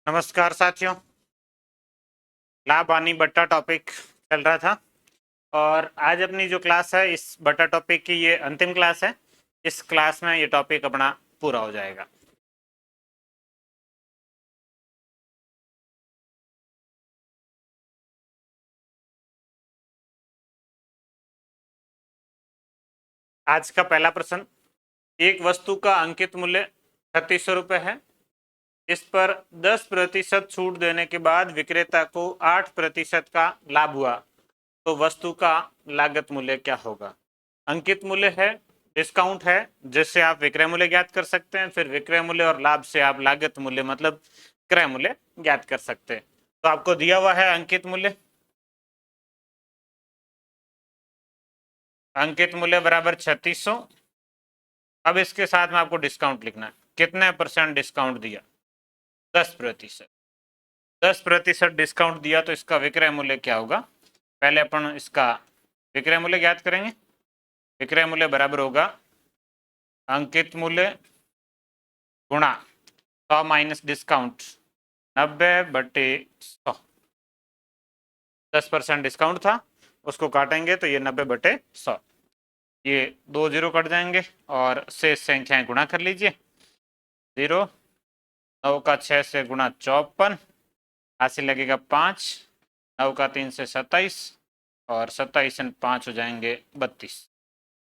नमस्कार साथियों। लाभ हानि बट्टा टॉपिक चल रहा था और आज अपनी जो क्लास है इस बट्टा टॉपिक की ये अंतिम क्लास है। इस क्लास में ये टॉपिक अपना पूरा हो जाएगा। आज का पहला प्रश्न, एक वस्तु का अंकित मूल्य 3600 रुपये है। इस पर 10% छूट देने के बाद विक्रेता को 8% का लाभ हुआ, तो वस्तु का लागत मूल्य क्या होगा। अंकित मूल्य है, डिस्काउंट है, जिससे आप विक्रय मूल्य ज्ञात कर सकते हैं। फिर विक्रय मूल्य और लाभ से आप लागत मूल्य मतलब क्रय मूल्य ज्ञात कर सकते हैं। तो आपको दिया हुआ है अंकित मूल्य। अंकित मूल्य बराबर 3600। अब इसके साथ में आपको डिस्काउंट लिखना है। कितने परसेंट डिस्काउंट दिया? 10%। 10% डिस्काउंट दिया तो इसका विक्रय मूल्य क्या होगा। पहले अपन इसका विक्रय मूल्य ज्ञात करेंगे। विक्रय मूल्य बराबर होगा अंकित मूल्य गुणा 100 माइनस डिस्काउंट, 90/100। 10% डिस्काउंट था, उसको काटेंगे तो ये 90/100। ये 2 जीरो कट जाएंगे और शेष संख्याएं गुणा कर लीजिए। 0, 9 का 6 से गुणा 54, हासिल लगेगा 5, 9 का 3 से 27 और 27 से 5 हो जाएंगे 32।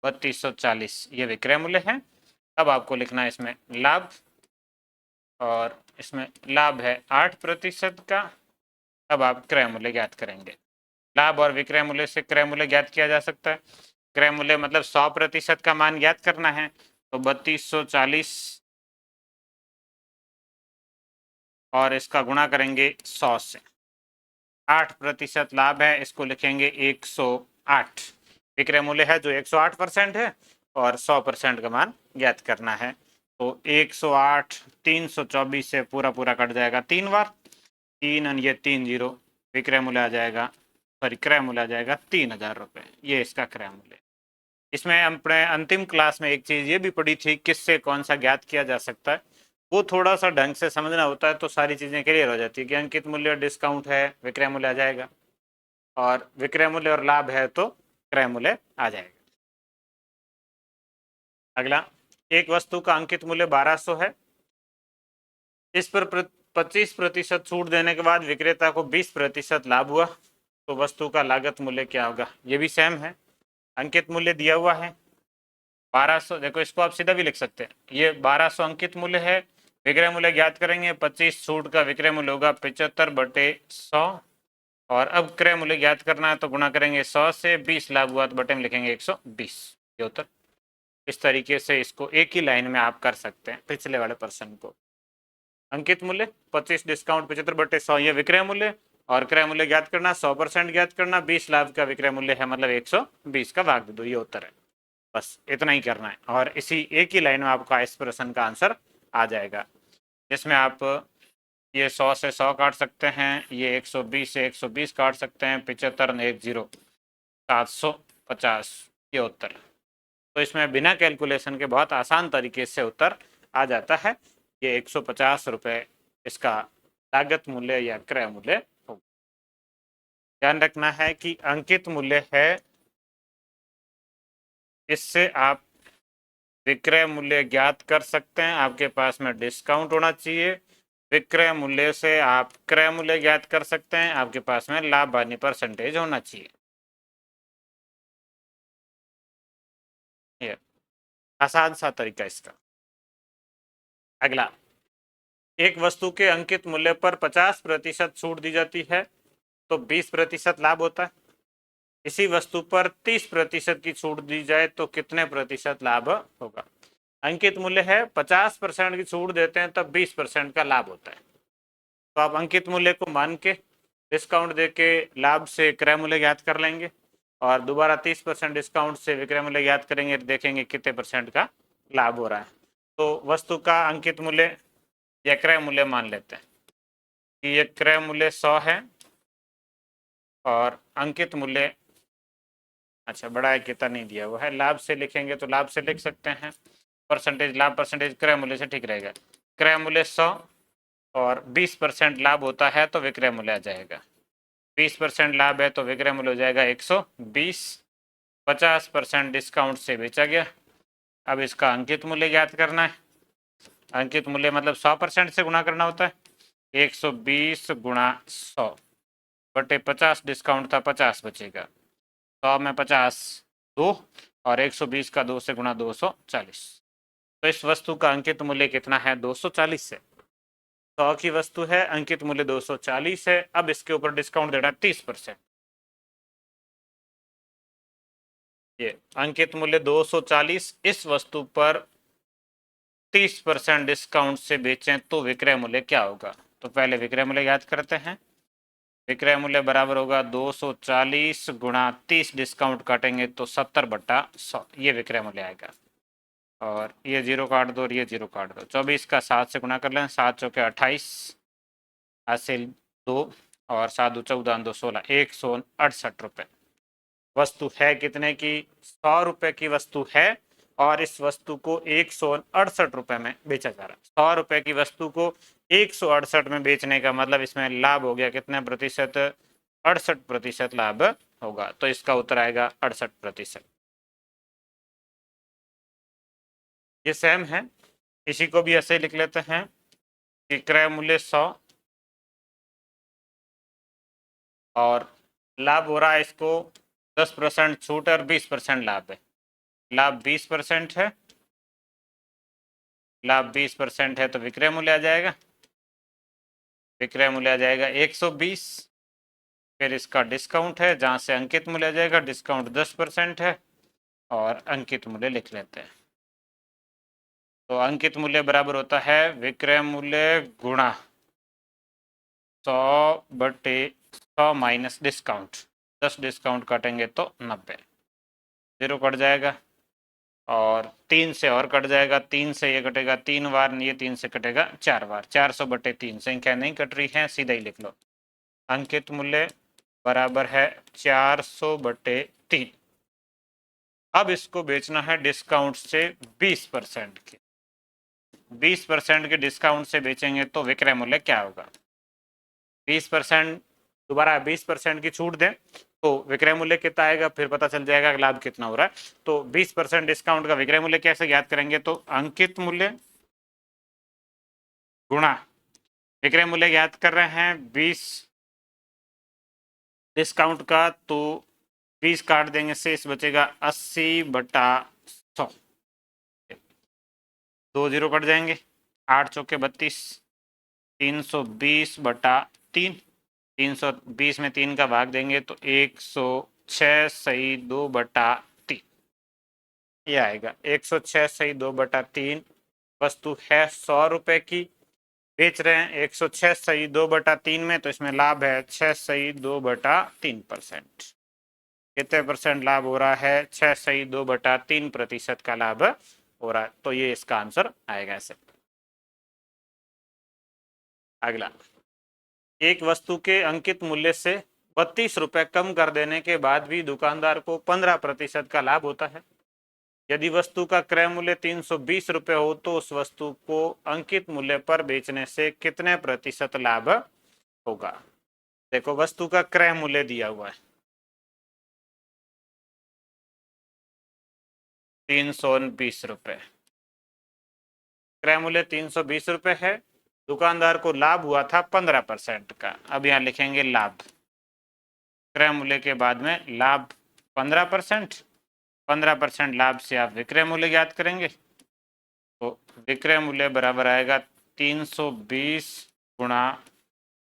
3240 ये विक्रय मूल्य है। अब आपको लिखना है इसमें लाभ, और इसमें लाभ है 8% का। अब आप क्रय मूल्य ज्ञात करेंगे। लाभ और विक्रय मूल्य से क्रय मूल्य ज्ञात किया जा सकता है। क्रय मूल्य मतलब 100% का मान ज्ञात करना है, तो 3240 और इसका गुणा करेंगे 100 से। 8% लाभ है, इसको लिखेंगे 108। विक्रय मूल्य है जो 108% है और 100% का मान ज्ञात करना है। तो 108 324 से पूरा पूरा कट जाएगा 3 बार। 3 और ये 3 जीरो, विक्रय मूल्य आ जाएगा, सॉरी क्रय मूल्य आ जाएगा 3000 रुपये। ये इसका क्रय मूल्य। इसमें अपने अंतिम क्लास में एक चीज़ ये भी पढ़ी थी, किससे कौन सा ज्ञात किया जा सकता है। वो थोड़ा सा ढंग से समझना होता है तो सारी चीज़ें क्लियर हो जाती है कि अंकित मूल्य डिस्काउंट है, विक्रय मूल्य आ जाएगा, और विक्रय मूल्य और लाभ है तो क्रय मूल्य आ जाएगा। अगला, एक वस्तु का अंकित मूल्य 1200 है। इस पर 25% छूट देने के बाद विक्रेता को 20% लाभ हुआ, तो वस्तु का लागत मूल्य क्या होगा। ये भी सेम है। अंकित मूल्य दिया हुआ है 1200। देखो इसको आप सीधा भी लिख सकते हैं, ये 1200 अंकित मूल्य है। विक्रय मूल्य ज्ञात करेंगे, 25 छूट का विक्रय मूल्य होगा 75/100। और अब क्रय मूल्य ज्ञात करना है तो गुणा करेंगे 100 से। 20 लाभ हुआ तो बटे में लिखेंगे 120। ये उत्तर। इस तरीके से इसको एक ही लाइन में आप कर सकते हैं पिछले वाले प्रश्न को। अंकित मूल्य 25 डिस्काउंट 75/100 ये विक्रय मूल्य, और क्रय मूल्य ज्ञात करना 100% ज्ञात करना, 20 लाभ का विक्रय मूल्य है मतलब 120 का भाग दे दो। ये उत्तर है। बस इतना ही करना है और इसी एक ही लाइन में आपका इस प्रश्न का आंसर आ जाएगा, जिसमें आप ये 100 से 100 काट सकते हैं, ये 120 से 120 काट सकते हैं, 75 ने 1 जीरो 750। ये उत्तर। तो इसमें बिना कैलकुलेशन के बहुत आसान तरीके से उत्तर आ जाता है। ये 150 रुपये इसका लागत मूल्य या क्रय मूल्य होगा। ध्यान रखना है कि अंकित मूल्य है, इससे आप विक्रय मूल्य ज्ञात कर सकते हैं। आपके पास में डिस्काउंट होना चाहिए। विक्रय मूल्य से आप क्रय मूल्य ज्ञात कर सकते हैं। आपके पास में लाभ हानि परसेंटेज होना चाहिए। ये आसान सा तरीका इसका। अगला, एक वस्तु के अंकित मूल्य पर 50% छूट दी जाती है तो 20% लाभ होता है। इसी वस्तु पर 30% की छूट दी जाए तो कितने प्रतिशत लाभ होगा। अंकित मूल्य है, 50% की छूट देते हैं तब 20% का लाभ होता है। तो आप अंकित मूल्य को मान के डिस्काउंट दे के लाभ से क्रय मूल्य ज्ञात कर लेंगे, और दोबारा 30% डिस्काउंट से विक्रय मूल्य ज्ञात करेंगे, देखेंगे कितने परसेंट का लाभ हो रहा है। तो वस्तु का अंकित मूल्य या क्रय मूल्य मान लेते हैं कि ये क्रय मूल्य 100 है और अंकित मूल्य, अच्छा बड़ा है कितना नहीं दिया हुआ है, लाभ से लिखेंगे तो लाभ से लिख सकते हैं। परसेंटेज लाभ परसेंटेज क्रय मूल्य से ठीक रहेगा। क्रय मूल्य 100 और 20% लाभ होता है तो विक्रय मूल्य आ जाएगा। 20% लाभ है तो विक्रय मूल्य हो जाएगा 120। 50% डिस्काउंट से बेचा गया। अब इसका अंकित मूल्य ज्ञात करना है। अंकित मूल्य मतलब 100% से गुणा करना होता है। 120 गुणा 100 बटे 50, डिस्काउंट था 50 बचेगा। 100 में 50 2 और 120 का 2 से गुणा 240। तो इस वस्तु का अंकित मूल्य कितना है? 240 है। 100 की वस्तु है, अंकित मूल्य 240 है। अब इसके ऊपर डिस्काउंट देना 30%। ये अंकित मूल्य 240, इस वस्तु पर 30% डिस्काउंट से बेचें तो विक्रय मूल्य क्या होगा? तो पहले विक्रय मूल्य याद करते हैं। विक्रय मूल्य बराबर होगा 240 गुणा 30, डिस्काउंट काटेंगे तो 70/100, ये विक्रय मूल्य आएगा। और ये 0 काट दो और ये 0 काट दो। 24 का 7 से गुणा कर लें। 7 चौके 28, हासिल 2 और 7 2 14 2 16, 168 रुपये। वस्तु है कितने की? 100 रुपये की वस्तु है और इस वस्तु को 168 रुपये में बेचा जा रहा है। 100 रुपये की वस्तु को 168 में बेचने का मतलब इसमें लाभ हो गया कितने प्रतिशत? 68% लाभ होगा। तो इसका उत्तर आएगा 68%। ये सेम है, इसी को भी ऐसे लिख लेते हैं कि क्रय मूल्य 100 और लाभ हो रहा है इसको 10% छूट और 20% लाभ है। लाभ 20% है, लाभ 20% है तो विक्रय मूल्य आ जाएगा। विक्रय मूल्य आ जाएगा 120। फिर इसका डिस्काउंट है, जहाँ से अंकित मूल्य आ जाएगा। डिस्काउंट 10% है और अंकित मूल्य लिख लेते हैं। तो अंकित मूल्य बराबर होता है विक्रय मूल्य गुणा 100/100 माइनस डिस्काउंट। 10 डिस्काउंट काटेंगे तो 90। 0 कट जाएगा और 3 से और कट जाएगा। 3 से ये कटेगा 3 बार, ये 3 से कटेगा 4 बार। 400/3, संख्या नहीं कट रही है, सीधा ही लिख लो। अंकित मूल्य बराबर है 400/3। अब इसको बेचना है डिस्काउंट से 20% के। 20% के डिस्काउंट से बेचेंगे तो विक्रय मूल्य क्या होगा? 20%, दोबारा 20% की छूट दें तो विक्रय मूल्य कितना आएगा, फिर पता चल जाएगा कि लाभ कितना हो रहा है। तो 20% डिस्काउंट का विक्रय मूल्य कैसे ज्ञात करेंगे? तो अंकित मूल्य गुणा विक्रय मूल्य ज्ञात कर रहे हैं 20 डिस्काउंट का, तो 20 काट देंगे, शेष बचेगा 80/100। 2 0 कट जाएंगे। 8 चौके 32, 320/3। 320 में 3 का भाग देंगे तो 106 सही 2/3, ये आएगा 106 सही 2/3। वस्तु है 100 रुपये की, बेच रहे हैं 106 सही 2/3 में, तो इसमें लाभ है 6 सही 2/3%। कितने परसेंट लाभ हो रहा है? 6 सही 2/3% का लाभ हो रहा है। तो ये इसका आंसर आएगा ऐसे। अगला, एक वस्तु के अंकित मूल्य से 32 रुपये कम कर देने के बाद भी दुकानदार को 15% का लाभ होता है। यदि वस्तु का क्रय मूल्य 320 रुपये हो तो उस वस्तु को अंकित मूल्य पर बेचने से कितने प्रतिशत लाभ होगा? देखो, वस्तु का क्रय मूल्य दिया हुआ है 320 रुपये। क्रय मूल्य 320 रुपये है, दुकानदार को लाभ हुआ था 15% का। अब यहाँ लिखेंगे लाभ। क्रय मूल्य के बाद में लाभ 15%। 15% लाभ से आप विक्रय मूल्य ज्ञात करेंगे। तो विक्रय मूल्य बराबर आएगा 320 गुणा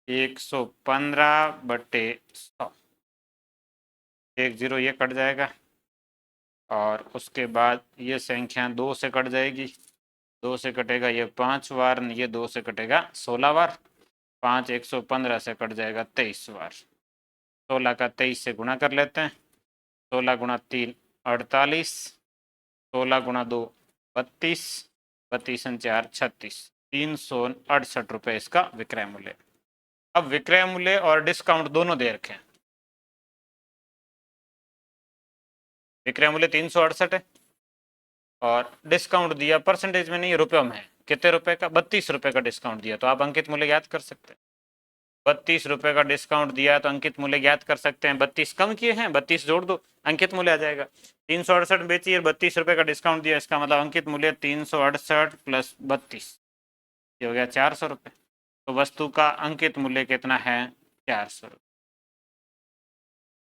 115/100। 1 0 ये कट जाएगा और उसके बाद ये संख्या 2 से कट जाएगी। 2 से कटेगा ये 5 बार, ये 2 से कटेगा 16 बार। 5 115 से कट जाएगा 23 बार। 16 का 23 से गुणा कर लेते हैं। 16 गुणा 3 48, 16 गुणा 2 32, 32 4 36, 368 रुपये इसका विक्रय मूल्य। अब विक्रय मूल्य और डिस्काउंट दोनों दे रखे हैं। विक्रय मूल्य 368 है, और डिस्काउंट दिया परसेंटेज में नहीं, रुपयों में है। कितने रुपए का? 32 रुपए का डिस्काउंट दिया, तो आप अंकित मूल्य याद कर सकते हैं। 32 रुपए का डिस्काउंट दिया तो अंकित मूल्य याद कर सकते हैं। 32 कम किए हैं, 32 जोड़ दो, अंकित मूल्य आ जाएगा। 368 बेची और 32 रुपए का डिस्काउंट दिया, इसका मतलब अंकित मूल्य 368 प्लस 32, ये हो गया 400 रुपये। तो वस्तु का अंकित मूल्य कितना है? 400 रुपये।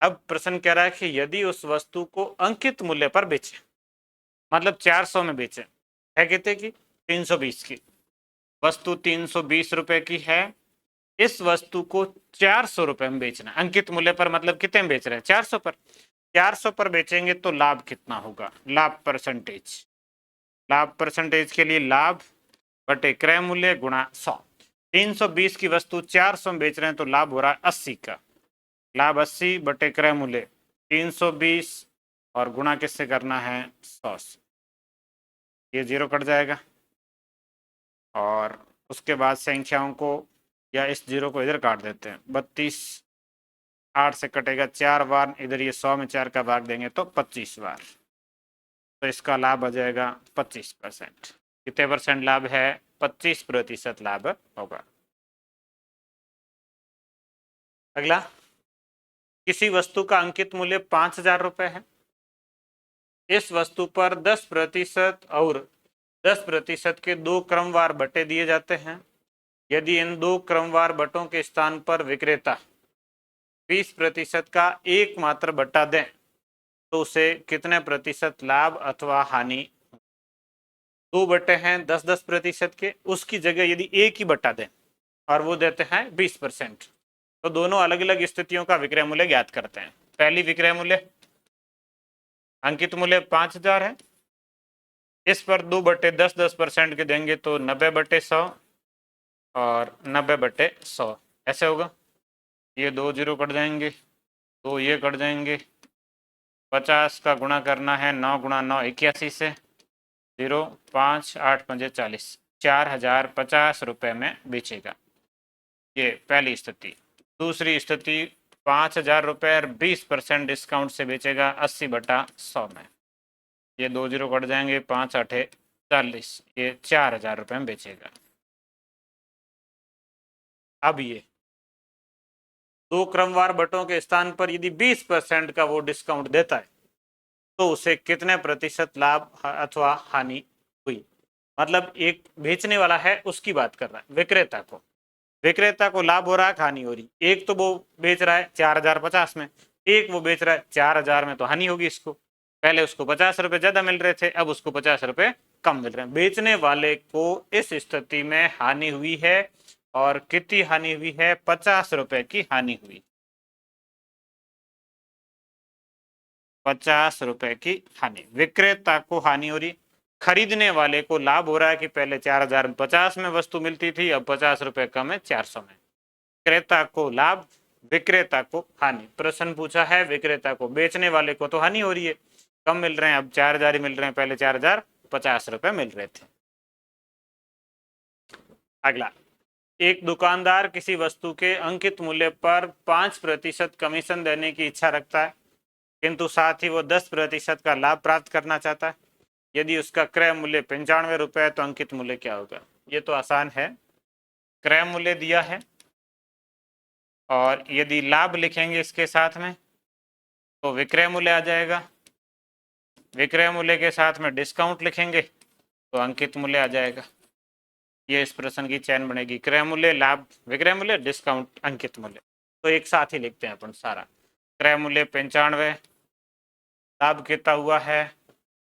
अब प्रश्न कह रहा है कि यदि उस वस्तु को अंकित मूल्य पर बेचे, मतलब 400 में बेचे, है कितने की? 320 की। वस्तु 320 रुपए की है, इस वस्तु को 400 रुपए में बेचना। अंकित मूल्य पर मतलब कितने में बेच रहे हैं? 400 पर। 400 पर बेचेंगे तो लाभ कितना होगा? लाभ परसेंटेज, लाभ परसेंटेज के लिए लाभ बटे क्रय मूल्य गुणा 100। 320 की वस्तु 400 में बेच रहे हैं तो लाभ हो रहा है 80 का। लाभ 80 बटे क्रय मूल्य 320 और गुणा किससे करना है? 100 से। ये जीरो कट जाएगा और उसके बाद संख्याओं को या इस जीरो को इधर काट देते हैं। 32 8 से कटेगा 4 बार, इधर ये 100 में 4 का भाग देंगे तो 25 बार, तो इसका लाभ आ जाएगा 25%। कितने परसेंट लाभ है? 25% लाभ होगा। अगला, किसी वस्तु का अंकित मूल्य 5000 रुपये है, इस वस्तु पर 10% और 10% के दो क्रमवार बटे दिए जाते हैं। यदि इन दो क्रमवार बटों के स्थान पर विक्रेता 20% का एकमात्र बट्टा दें तो उसे कितने प्रतिशत लाभ अथवा हानि? दो बट्टे हैं 10-10% के, उसकी जगह यदि एक ही बट्टा दें और वो देते हैं 20%, तो दोनों अलग अलग स्थितियों का विक्रय मूल्य ज्ञात करते हैं। पहली विक्रय मूल्य, अंकित मूल्य 5000 है, इस पर 2/10-10% के देंगे तो 90/100 और 90/100 ऐसे होगा। ये 2 जीरो कट जाएंगे, तो ये कट जाएंगे। 50 का गुणा करना है 9 गुणा 9 81 से, 0 5 8 5 40, 4050 रुपये में बेचेगा। ये पहली स्थिति। दूसरी स्थिति 5000 रुपये और 20% डिस्काउंट से बेचेगा 80/100 में। ये 2 जीरो कट जाएंगे, 5 8 40, ये 4000 रुपये में बेचेगा। अब ये दो क्रमवार बटों के स्थान पर यदि 20% का वो डिस्काउंट देता है तो उसे कितने प्रतिशत लाभ अथवा हानि हुई? मतलब एक बेचने वाला है उसकी बात कर रहा है, विक्रेता को लाभ हो रहा है, हानि हो रही? एक तो वो बेच रहा है 4050 में, एक वो बेच रहा है 4000 में, तो हानि होगी इसको। पहले उसको 50 रुपए ज्यादा मिल रहे थे, अब उसको 50 रुपए कम मिल रहे हैं। बेचने वाले को इस स्थिति में हानि हुई है, और कितनी हानि हुई है? 50 रुपए की हानि हुई। 50 रुपए की हानि, विक्रेता को हानि हो रही। खरीदने वाले को लाभ हो रहा है कि पहले 4050 में वस्तु मिलती थी, अब 50 रुपए कम है 400 में। क्रेता को लाभ, विक्रेता को हानि। प्रश्न पूछा है विक्रेता को, बेचने वाले को तो हानि हो रही है, कम मिल रहे हैं, अब 4000 ही मिल रहे हैं, पहले 4050 रुपए मिल रहे थे। अगला, एक दुकानदार किसी वस्तु के अंकित मूल्य पर 5% कमीशन देने की इच्छा रखता है, किंतु साथ ही वो 10% का लाभ प्राप्त करना चाहता है। यदि उसका क्रय मूल्य 95 रुपये है तो अंकित मूल्य क्या होगा? ये तो आसान है, क्रय मूल्य दिया है और यदि लाभ लिखेंगे इसके साथ में तो विक्रय मूल्य आ जाएगा। विक्रय मूल्य के साथ में डिस्काउंट लिखेंगे तो अंकित मूल्य आ जाएगा। ये इस प्रश्न की चैन बनेगी, क्रय मूल्य, लाभ, विक्रय मूल्य, डिस्काउंट, अंकित मूल्य। तो एक साथ ही लिखते हैं अपन सारा। क्रय मूल्य 95, लाभ कितना हुआ है?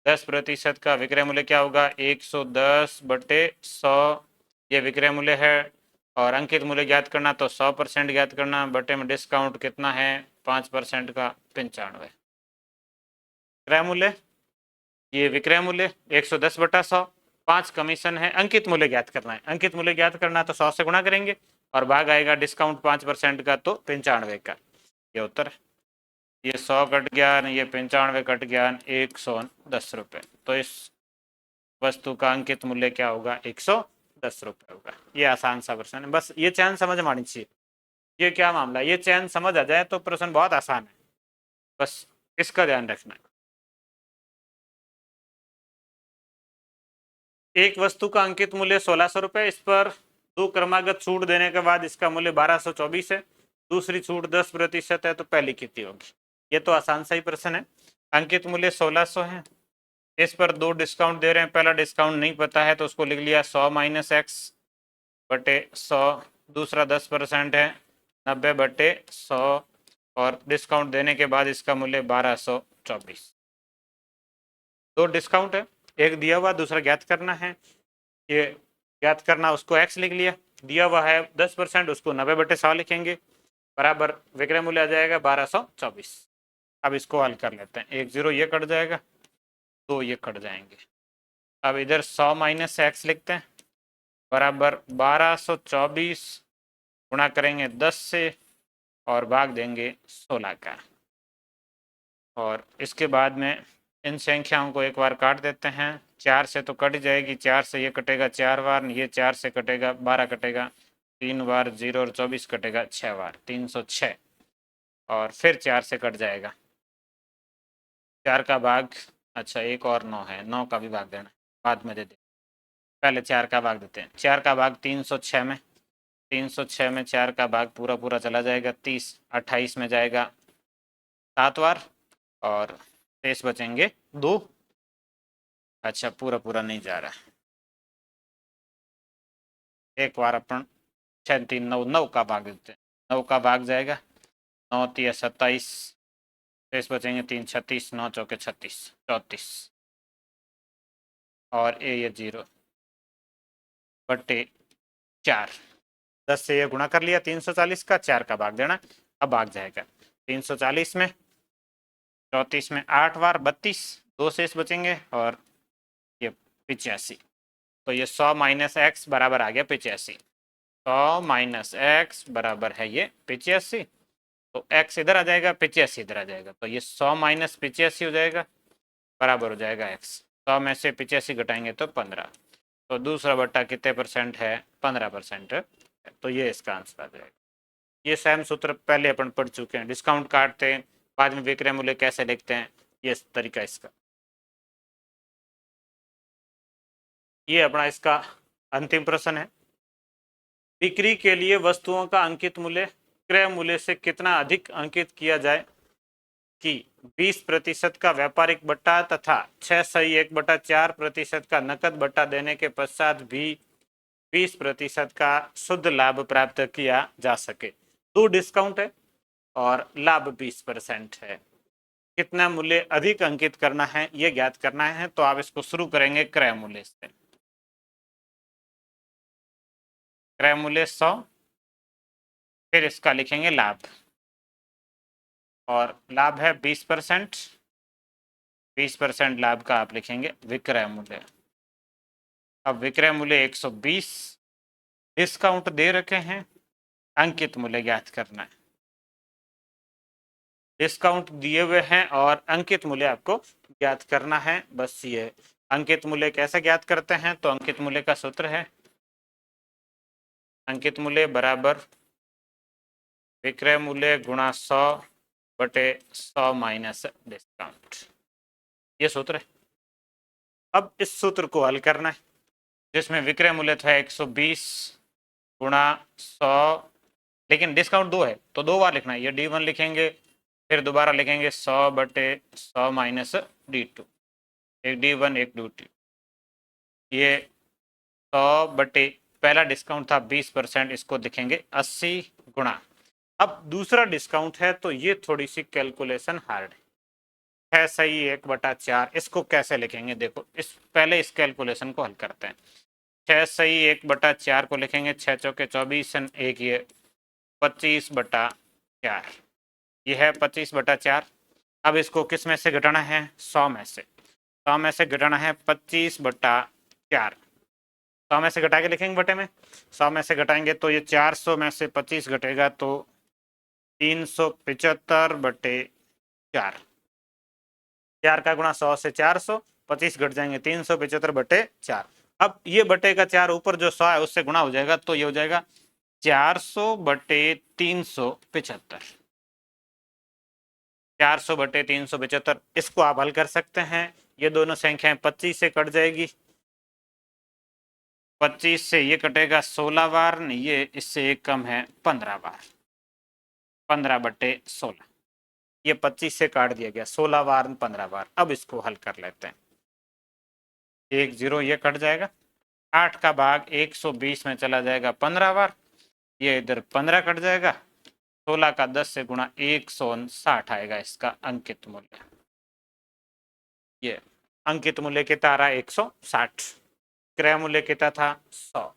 10% का। विक्रय मूल्य क्या होगा? 110/100, ये विक्रय मूल्य है। और अंकित मूल्य ज्ञात करना तो 100% ज्ञात करना, बटे में डिस्काउंट कितना है? 5% का, 95। क्रय मूल्य, ये विक्रय मूल्य 110/100, 5 कमीशन है, अंकित मूल्य ज्ञात करना है। अंकित मूल्य ज्ञात करना तो 100 से गुणा करेंगे और भाग आएगा डिस्काउंट 5% का, तो 95 का। ये उत्तर है। ये 100 कट गया, ये 95 कट गया, 110 रुपये। तो इस वस्तु का अंकित मूल्य क्या होगा? 110 रुपये होगा। ये आसान सा प्रश्न है, बस ये चैन समझ में आनी चाहिए। ये क्या मामला है, ये चैन समझ आ जाए तो प्रश्न बहुत आसान है, बस इसका ध्यान रखना है। एक वस्तु का अंकित मूल्य 1600 रुपए, इस पर 2 क्रमागत छूट देने के बाद इसका मूल्य 1224 है। दूसरी छूट 10% है, तो पहली कितनी होगी? ये तो आसान सा ही प्रश्न है। अंकित मूल्य 1600 है, इस पर 2 डिस्काउंट दे रहे हैं। पहला डिस्काउंट नहीं पता है तो उसको लिख लिया 100 माइनस एक्स बटे 100। दूसरा 10% है, 90 बटे 100, और डिस्काउंट देने के बाद इसका मूल्य 1224। 2 डिस्काउंट है, एक दिया हुआ, दूसरा ज्ञात करना है। ये ज्ञात करना, उसको x लिख लिया। दिया हुआ है 10%, उसको 90 बटे 100 लिखेंगे, बराबर विक्रय मूल्य आ जाएगा 1224। अब इसको हल कर लेते हैं। 1 0 ये कट जाएगा, 2 ये कट जाएंगे। अब इधर 100 माइनस एक्स लिखते हैं, बराबर 1224 गुणा करेंगे 10 से और भाग देंगे 16 का। और इसके बाद में इन संख्याओं को एक बार काट देते हैं। 4 से तो कट जाएगी, 4 से ये कटेगा 4 बार, ये 4 से कटेगा 12 कटेगा 3 बार, 0 और 24 कटेगा 6 बार, 306। और फिर 4 से कट जाएगा 4 का भाग, अच्छा एक और 9 है, 9 का भी भाग देना, बाद में दे दे, पहले 4 का भाग देते हैं। 4 का भाग 306 में, 306 में 4 का भाग पूरा पूरा चला जाएगा, 30 28 में जाएगा 7 बार, और शेष बचेंगे 2। अच्छा पूरा पूरा नहीं जा रहा, एक बार अपन 6 3 9 9 का भाग देते हैं। 9 का भाग जाएगा, 9 3 27, शेष बचेंगे 3 36, 9 चौके 36 34, और ये 0 बटे 4। 10 से ये गुणा कर लिया 340 का, 4 का भाग देना, अब भाग जाएगा 340 में, 34 में 8 बार 32, 2 शेष बचेंगे, और ये 85। तो ये 100 माइनस एक्स बराबर आ गया 85। 100 माइनस एक्स बराबर है ये 85। तो x इधर आ जाएगा, 85 इधर आ जाएगा, तो ये 100 माइनस 85 हो जाएगा, बराबर हो जाएगा x। 100 में से 85 घटाएंगे तो 15। तो दूसरा बट्टा कितने परसेंट है? 15%। तो ये इसका आंसर आ जाएगा। ये सेम सूत्र पहले अपन पढ़ चुके हैं। डिस्काउंट काटते हैं, बाद में विक्रय मूल्य कैसे लिखते हैं, ये तरीका इसका। ये अपना इसका अंतिम प्रश्न है। बिक्री के लिए वस्तुओं का अंकित मूल्य क्रय मूल्य से कितना अधिक अंकित किया जाए कि 20% का व्यापारिक बट्टा तथा 6.1/4% का नकद बट्टा देने के पश्चात भी 20% का शुद्ध लाभ प्राप्त किया जा सके। 2 डिस्काउंट है और लाभ 20% है। कितना मूल्य अधिक अंकित करना है ये ज्ञात करना है। तो आप इसको शुरू करेंगे क्रय मूल्य से। क्रय मूल्य 100, फिर इसका लिखेंगे लाभ, और लाभ है 20%। 20% लाभ का आप लिखेंगे विक्रय मूल्य। अब विक्रय मूल्य 120, डिस्काउंट दे रखे हैं, अंकित मूल्य ज्ञात करना है। डिस्काउंट दिए हुए हैं और अंकित मूल्य आपको ज्ञात करना है, बस ये। अंकित मूल्य कैसे ज्ञात करते हैं? तो अंकित मूल्य का सूत्र है अंकित मूल्य बराबर विक्रय मूल्य गुणा 100 बटे 100 माइनस डिस्काउंट, ये सूत्र है। अब इस सूत्र को हल करना है, जिसमें विक्रय मूल्य था 120 गुणा 100, लेकिन डिस्काउंट 2 है तो 2 बार लिखना है। ये D1 लिखेंगे, फिर दोबारा लिखेंगे 100 बटे 100 माइनस D2, एक D1 एक D2। ये 100 बटे पहला डिस्काउंट था 20%, इसको लिखेंगे 80 गुणा। अब दूसरा डिस्काउंट है तो ये थोड़ी सी कैलकुलेशन हार्ड है। 6.1/4, इसको कैसे लिखेंगे? देखो पहले इस कैलकुलेशन को हल करते हैं। 6.1/4 को लिखेंगे 6 चौके 24, एक ये 25/4, ये है 25/4। अब इसको किस में से घटाना है? 100 में से। 100 में से घटाना है 25/4। 100 में से घटा के लिखेंगे बटे में। 100 में से घटाएंगे तो ये 400 में से 25 घटेगा तो 375/4। 4 का गुणा 100 से 400, 25 घट जाएंगे 375/4। अब ये बटे का 4 ऊपर जो 100 है उससे गुणा हो जाएगा, तो ये हो जाएगा 400/375। 400/375, इसको आप हल कर सकते हैं। ये दोनों संख्याएं 25 से कट जाएगी, 25 से ये कटेगा 16 बार, नहीं ये इससे एक कम है 15 बार, 15/16। ये 25 से काट दिया गया, 16 बार 15 बार। अब इसको हल कर लेते हैं। 1 0 ये कट जाएगा, 8 का भाग 120 में चला जाएगा 15 बार, ये इधर 15 कट जाएगा, 16 का 10 से गुणा 160 आएगा इसका अंकित मूल्य। ये अंकित मूल्य कितना आ रहा है 160, क्रय मूल्य कितना था 100।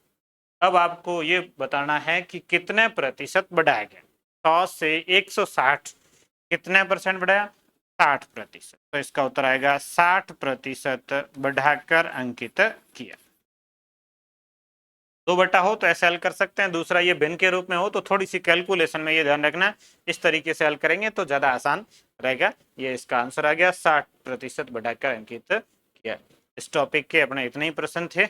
अब आपको ये बताना है कि कितने प्रतिशत बढ़ाया गया। 100 से 160 कितने परसेंट बढ़ाया, 60%। तो इसका उत्तर आएगा 60% बढ़ाकर अंकित किया। 2 बटा हो तो ऐसे हल कर सकते हैं, दूसरा ये भिन्न के रूप में हो तो थोड़ी सी कैलकुलेशन में ये ध्यान रखना, इस तरीके से हल करेंगे तो ज्यादा आसान रहेगा। ये इसका आंसर आ गया, 60% बढ़ाकर अंकित किया। इस टॉपिक के अपने इतने ही प्रश्न थे।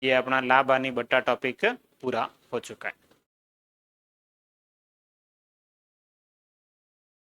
ये अपना लाभ हानि बट्टा टॉपिक पूरा हो चुका है।